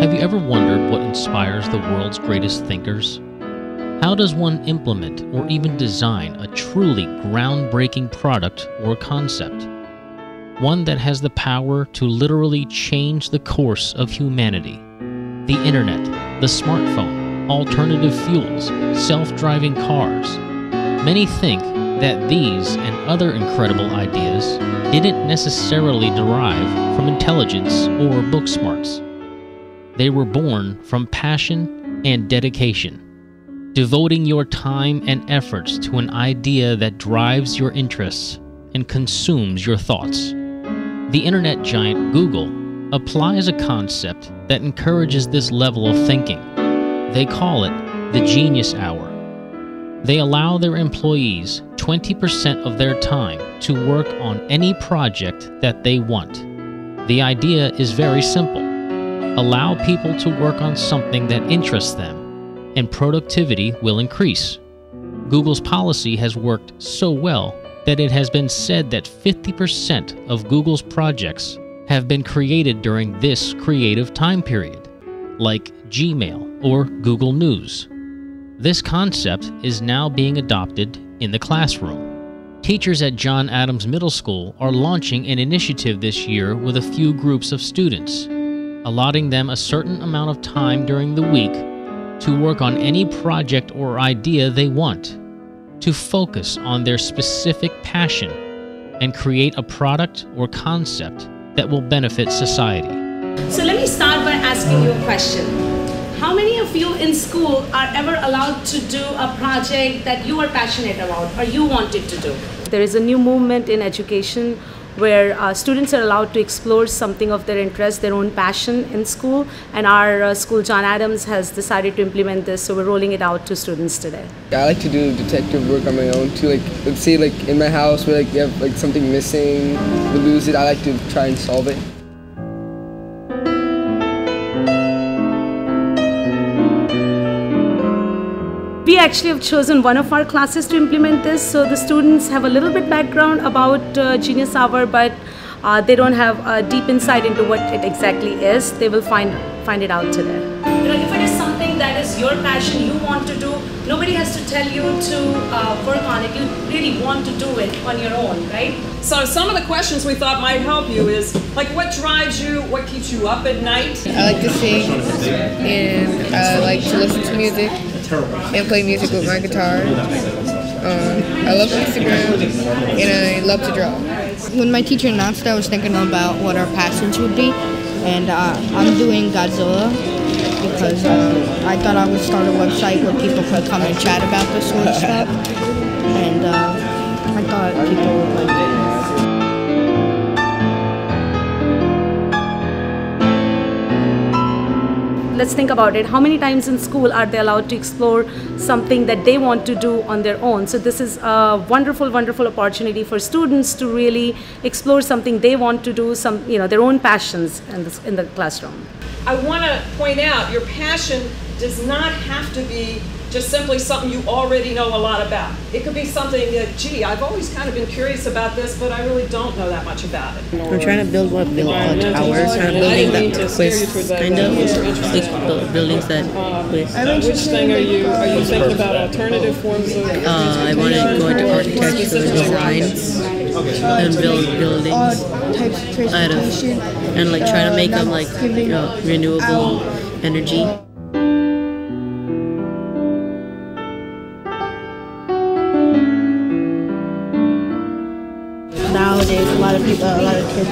Have you ever wondered what inspires the world's greatest thinkers? How does one implement or even design a truly groundbreaking product or concept? One that has the power to literally change the course of humanity. The internet, the smartphone, alternative fuels, self-driving cars. Many think that these and other incredible ideas didn't necessarily derive from intelligence or book smarts. They were born from passion and dedication, devoting your time and efforts to an idea that drives your interests and consumes your thoughts. The internet giant Google applies a concept that encourages this level of thinking. They call it the Genius Hour. They allow their employees 20% of their time to work on any project that they want. The idea is very simple. Allow people to work on something that interests them, and productivity will increase. Google's policy has worked so well that it has been said that 50% of Google's projects have been created during this creative time period, like Gmail or Google News. This concept is now being adopted in the classroom. Teachers at John Adams Middle School are launching an initiative this year with a few groups of students, allotting them a certain amount of time during the week to work on any project or idea they want, to focus on their specific passion and create a product or concept that will benefit society. So let me start by asking you a question. How many of you in school are ever allowed to do a project that you are passionate about or you wanted to do? There is a new movement in education where students are allowed to explore something of their interest, their own passion in school, and our school, John Adams, has decided to implement this, so we're rolling it out to students today. I like to do detective work on my own too. Like, let's say in my house where you have something missing, we lose it, I like to try and solve it. We actually have chosen one of our classes to implement this, so the students have a little bit background about Genius Hour, but they don't have a deep insight into what it exactly is. They will find it out today. You know, if it is something that is your passion, you want to do, nobody has to tell you to work on it. You really want to do it on your own, right? So some of the questions we thought might help you is, like, what drives you, what keeps you up at night? I like to sing, and I like to listen to music, and play music with my guitar. I love Instagram, and I love to draw. When my teacher announced it, I was thinking about what our passions would be, and I'm doing Godzilla because I thought I would start a website where people could come and chat about this sort of stuff, and I thought people would like it. Let's think about it. How many times in school are they allowed to explore something that they want to do on their own? So this is a wonderful, wonderful opportunity for students to really explore something they want to do, their own passions in the classroom. I want to point out your passion does not have to be just simply something you already know a lot about. It could be something that, gee, I've always kind of been curious about this, but I really don't know that much about it. I'm trying to build towers, kind of building that with kind of like buildings that with. Which thing are you thinking about? Alternative forms of? I want to go into architecture and design and build buildings out of, and like try to make them like renewable energy. Nowadays, a lot of kids are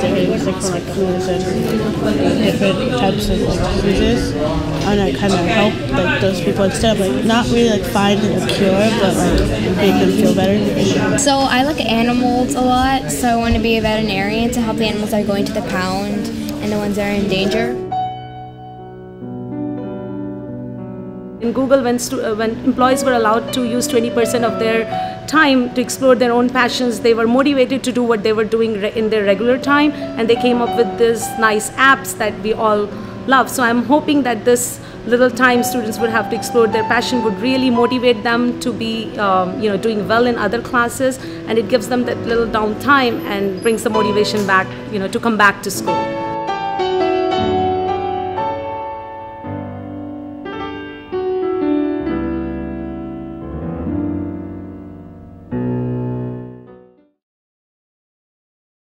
getting sick from like flus and different types of like diseases. And I kind of help like those people instead of like not really like finding a cure, but like make them feel better. So I like animals a lot, so I want to be a veterinarian to help the animals that are going to the pound and the ones that are in danger. In Google, when employees were allowed to use 20% of their time to explore their own passions, they were motivated to do what they were doing in their regular time, and they came up with these nice apps that we all love. So I'm hoping that this little time students would have to explore their passion would really motivate them to be doing well in other classes, and it gives them that little downtime and brings the motivation back to come back to school.